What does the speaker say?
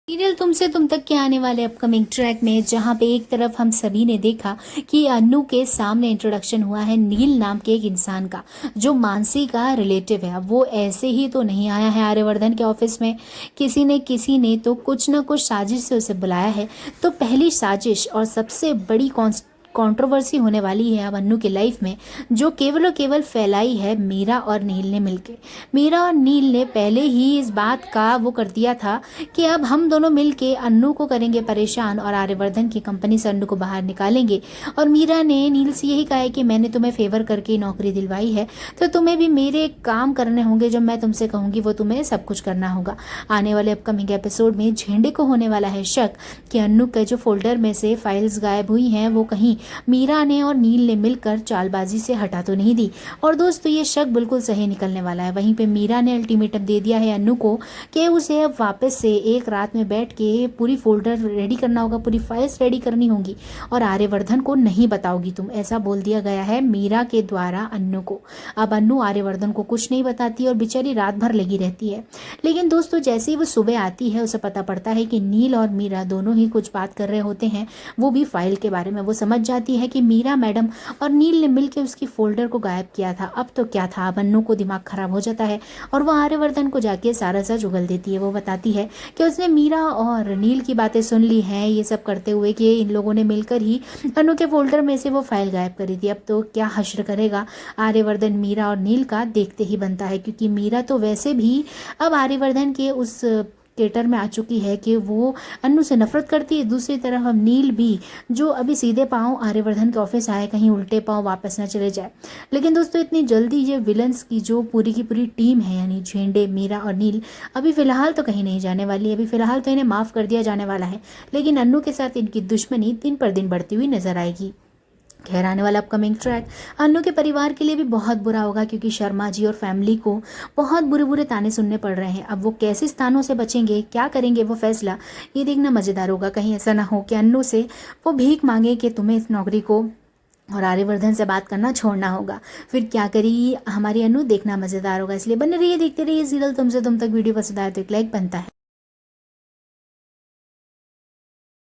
Serial तुमसे तुम तक के आने वाले अपकमिंग ट्रैक में जहां पे एक तरफ हम सभी ने देखा कि अन्नू के सामने इंट्रोडक्शन हुआ है नील नाम के एक इंसान का जो मानसी का रिलेटिव है। अब वो ऐसे ही तो नहीं आया है आर्यवर्धन के ऑफिस में, किसी ने तो कुछ ना कुछ साजिश से उसे बुलाया है। तो पहली साजिश और सबसे बड़ी कंट्रोवर्सी होने वाली है अब अन्नू की लाइफ में, जो केवल और केवल फैलाई है मीरा और नील ने मिलके। मीरा और नील ने पहले ही इस बात का वो कर दिया था कि अब हम दोनों मिलके अन्नू को करेंगे परेशान और आर्यवर्धन की कंपनी से अन्नू को बाहर निकालेंगे। और मीरा ने नील से यही कहा है कि मैंने तुम्हें फेवर करके नौकरी दिलवाई है, तो तुम्हें भी मेरे काम करने होंगे, जो मैं तुमसे कहूँगी वो तुम्हें सब कुछ करना होगा। आने वाले अपकमिंग एपिसोड में झेंडे को होने वाला है शक कि अन्नू के जो फोल्डर में से फाइल्स गायब हुई हैं वो कहीं मीरा ने और नील ने मिलकर चालबाजी से हटा तो नहीं दी। और दोस्तों ये शक बिल्कुल सही निकलने वाला है। वहीं पे मीरा ने अल्टीमेटम दे दिया है अन्नू को कि उसे अब वापस से एक रात में बैठ के पूरी फोल्डर रेडी करना होगा, पूरी फाइल्स रेडी करनी होंगी और आर्यवर्धन को नहीं बताओगी तुम, ऐसा बोल दिया गया है मीरा के द्वारा अन्नू को। अब अन्नू आर्यवर्धन को कुछ नहीं बताती और बेचारी रात भर लगी रहती है। लेकिन दोस्तों जैसे ही वो सुबह आती है उसे पता पड़ता है कि नील और मीरा दोनों ही कुछ बात कर रहे होते हैं, वो भी फाइल के बारे में। वो समझ जाती है कि मीरा मैडम और नील ने मिलकर उसकी फोल्डर को गायब किया था। अब तो क्या था, अब अन्नू को दिमाग खराब हो जाता है और वो आर्यवर्धन को जाके सारा सच उगल देती है। वो बताती है कि उसने मीरा और नील की बातें सुन ली हैं ये सब करते हुए कि इन लोगों ने मिलकर ही अन्नू के फोल्डर में से वो फाइल गायब करी थी। अब तो क्या हश्र करेगा आर्यवर्धन मीरा और नील का, देखते ही बनता है, क्योंकि मीरा तो वैसे भी अब आर्यवर्धन के उस केटर में आ चुकी है कि वो अन्नू से नफरत करती है। दूसरी तरफ अब नील भी, जो अभी सीधे पांव आर्यवर्धन के ऑफिस आए, कहीं उल्टे पांव वापस ना चले जाए। लेकिन दोस्तों इतनी जल्दी ये विलन्स की जो पूरी की पूरी टीम है, यानी झेंडे, मीरा और नील, अभी फिलहाल तो कहीं नहीं जाने वाली है। अभी फिलहाल तो इन्हें माफ़ कर दिया जाने वाला है, लेकिन अन्नू के साथ इनकी दुश्मनी दिन पर दिन बढ़ती हुई नजर आएगी। खैर आने वाला अपकमिंग ट्रैक अन्नू के परिवार के लिए भी बहुत बुरा होगा, क्योंकि शर्मा जी और फैमिली को बहुत बुरे बुरे ताने सुनने पड़ रहे हैं। अब वो कैसे इस तानों से बचेंगे, क्या करेंगे वो फैसला, ये देखना मज़ेदार होगा। कहीं ऐसा ना हो कि अन्नू से वो भीख मांगे कि तुम्हें इस नौकरी को और आर्यवर्धन से बात करना छोड़ना होगा। फिर क्या करी हमारी अन्नू, देखना मज़ेदार होगा। इसलिए बने रहिए, देखते रहिए सीरियल तुमसे तुम तक। वीडियो पसंद आए तो एक लाइक बनता है।